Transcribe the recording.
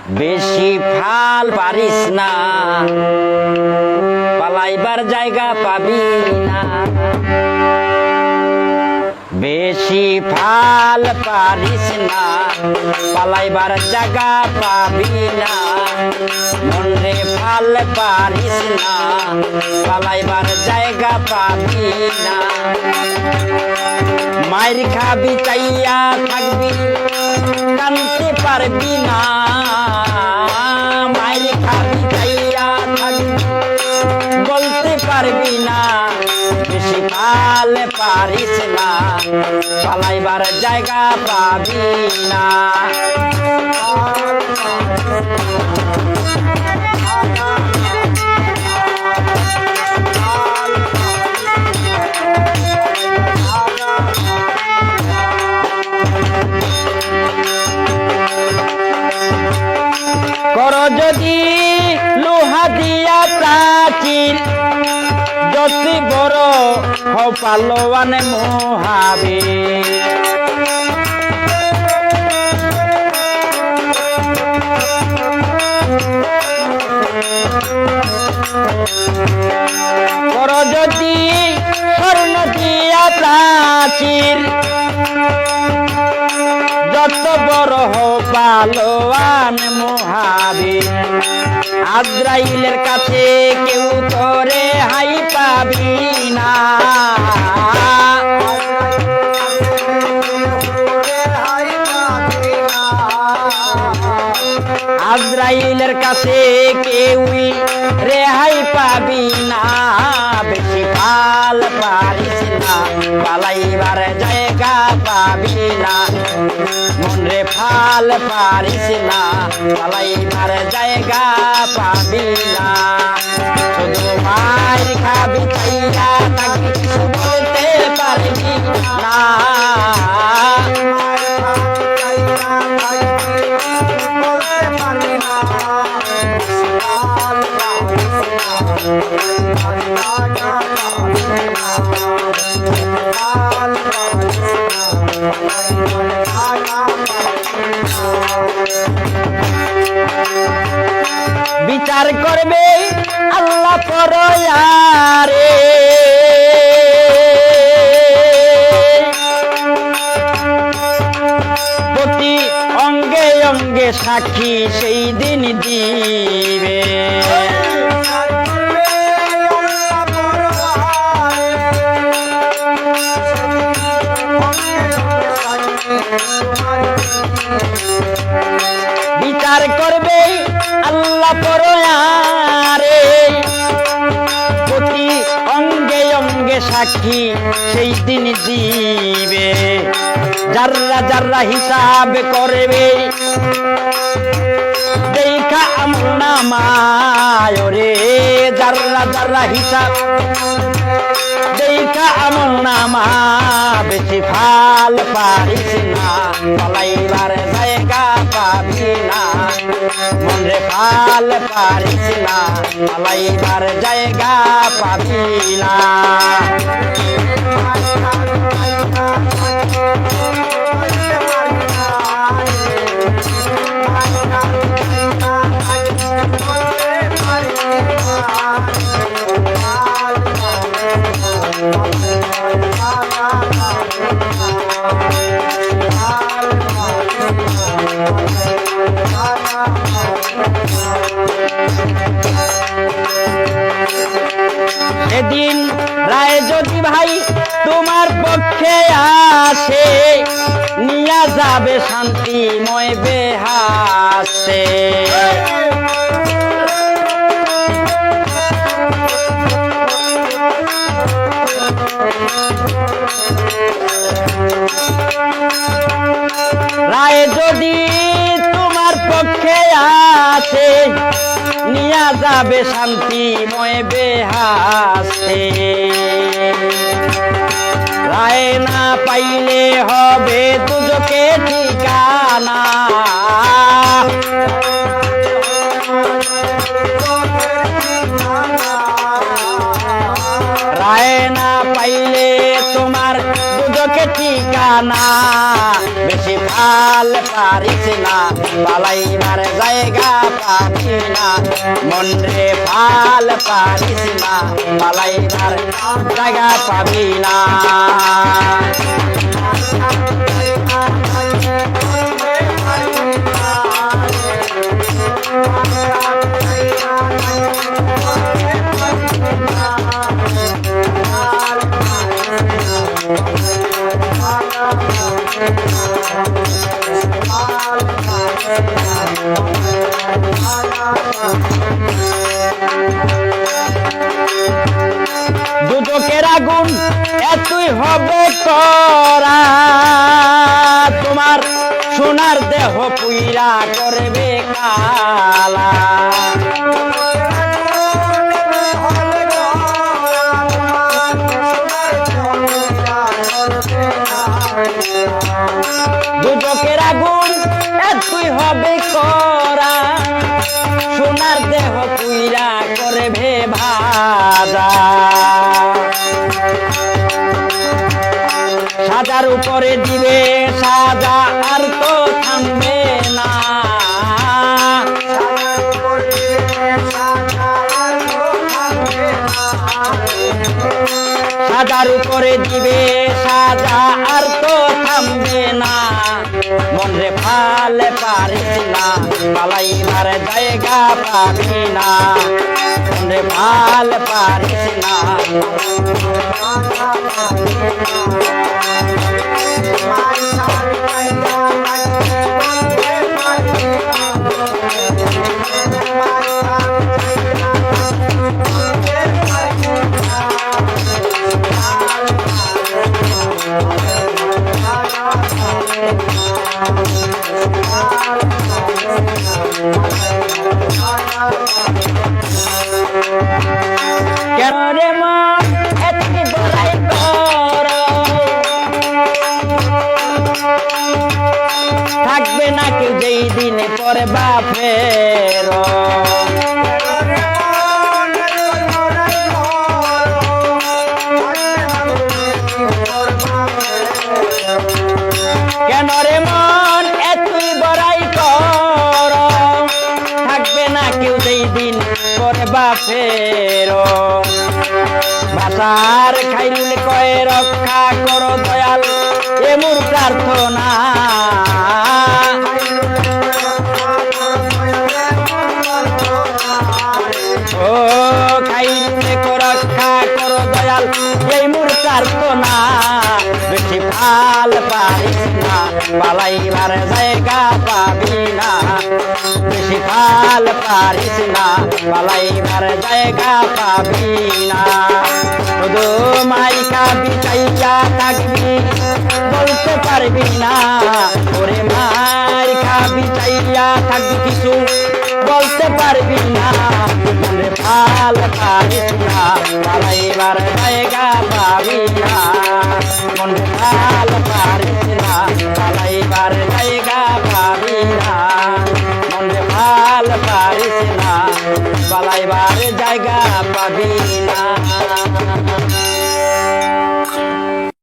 বেশি ফাল পারিস না, পালাইবার জায়গা পাবি না। বেশি ফাল পারিস না, পালাইবার জায়গা পাবি না। মনরে ফাল পারিস না, পালাইবার জায়গা পাবি না। মায়ের খাবি চাইয়া থাকবি, কানতে পারবি না। মায়ের খাবি চাইয়া থাকবি, বলতে পারবি না। বেশি ফাল পারিস না, পালাইবার জায়গা পাবি না। কর যদি লোহা দিয়া প্রাচীর, যত বড় হও পালোয়ান মহাবীর। কর যদি স্বর্ণ দিয়া প্রাচীর, যত বড় হও পালোয়ান মহাবীর। আজরাইলের কাছে কেউ তোরে হাই পাবি না। আজরাইলের কাছে কেউই রেহাই পাবি না। বেশি ফাল পারিস না, পালাইবার জায়গা পাবি না। মনরে ফাল পারিস না, পালাইবার জায়গা পাবি না। শুধু মার খাবি চাইয়া থাকবি, কিছু বলতে পারবি না। বিচার করবে আল্লাহ পরয়ারে, প্রতি অঙ্গে অঙ্গে সাক্ষী সেই দিন দিবে। বিচার করবে আল্লাহ পরয়ারে, প্রতি অঙ্গে অঙ্গে সাক্ষী সেই দিন দিবে। যাররা যাররা হিসাব করবে, দেখা আমল নামায় রে। যাররা যাররা হিসাব দেখা আমল নামা। বেশি ফাল পারিস না, পালাইবার জায়গা পাবি না। মনরে ফাল পারিস না, পালাইবার জায়গা পাবি না। সেদিন রায় যদি ভাই তোমার পক্ষে আসে, নিয়া যাবে শান্তিময় বেহাসে। রায় যদি তোমার পক্ষে আসে, নিয়া যাবে শান্তিময় বেহাসে। রায় না পাইলে হবে দুজকে ঠিকানা। রায় না পাইলে তোমার দুজকে ঠিকানা। ঠিকানা বেশি ভাল পারিস না পালাইবার জায়গা পাবি না মন রে ভাল পারিস না পালাইবার জায়গা পাবি না দুজকের আগুন এতই হবে করা তোমার সোনার দেহ পুইরা করবে কালা দুজকের আগুন এতই হবে করা সোনার দেহ পুইরা করবে ভাজা সাজার উপরে দিবে সাজা আর তো থামবে না সাজার উপরে দিবে সাজা আর তো থামবে না মন রে ভাল পারিস না পালাইবার জায়গা পাবি না মন রে ভাল পারিস না কেন রে মন এতই বড়াই কর থাকবে না কেউ যেই দিনে পরে বাপের কেন রে মন এতই বড়াই কর থাকবে না কেউ যেই দিন পরে বাপের বাসার খাইল কয়ে রক্ষা করো দয়াল এ মোর প্রার্থনা ও খাইল রক্ষা করো দয়াল এই মোর প্রার্থনা বেশি ভাল পারিস না পালাইবার জায়গা পাবি না বেশি ভাল পারিস না পালাইবার জায়গা পাবি না শুধু মাইকা বিছাইয়া থাকবি বলতে পারবি না ওরে মাইকা বিছাইয়া থাকবি কিছু বলতে পারবি না মনে ভাল পারিস না পালাইবার জায়গা পাবি না মনে ভাল পারিস না পালাইবার জায়গা পাবি না মনে ভাল পারিস না পালাইবার জায়গা পাবি না